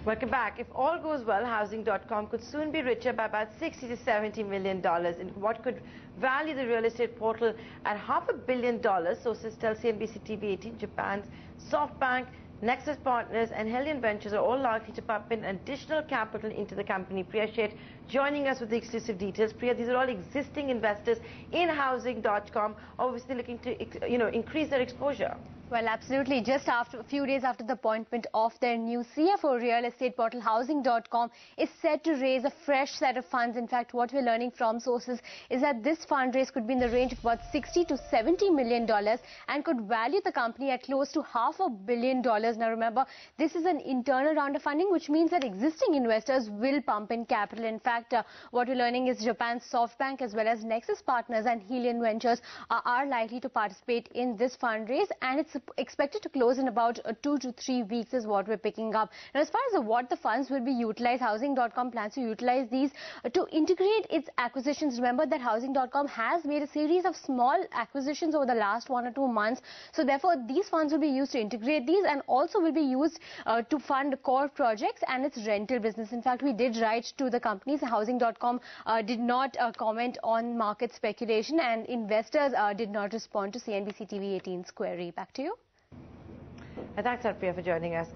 Welcome back. If all goes well, Housing.com could soon be richer by about $60 to $70 million in what could value the real estate portal at $500 million. Sources tell CNBC TV18 Japan's SoftBank, Nexus Partners and Helion Ventures are all likely to pump in additional capital into the company. Priya Sheth joining us with the exclusive details. Priya, these are all existing investors in Housing.com, obviously looking to increase their exposure. Well, absolutely. Just a few days after the appointment of their new CFO, real estate portal Housing.com is set to raise a fresh set of funds. In fact, what we're learning from sources is that this fundraise could be in the range of about $60 to $70 million and could value the company at close to $500 million. Now, remember, this is an internal round of funding, which means that existing investors will pump in capital. In fact, what we're learning is Japan's SoftBank as well as Nexus Partners and Helion Ventures are likely to participate in this fundraise, and it's expected to close in about 2 to 3 weeks is what we're picking up. Now, as far as what the funds will be utilized, Housing.com plans to utilize these to integrate its acquisitions. Remember that Housing.com has made a series of small acquisitions over the last 1 or 2 months. So therefore, these funds will be used to integrate these and also will be used to fund core projects and its rental business. In fact, we did write to the companies. Housing.com did not comment on market speculation, and investors did not respond to CNBC TV 18's query. Back to you. Thanks, Priya, for joining us.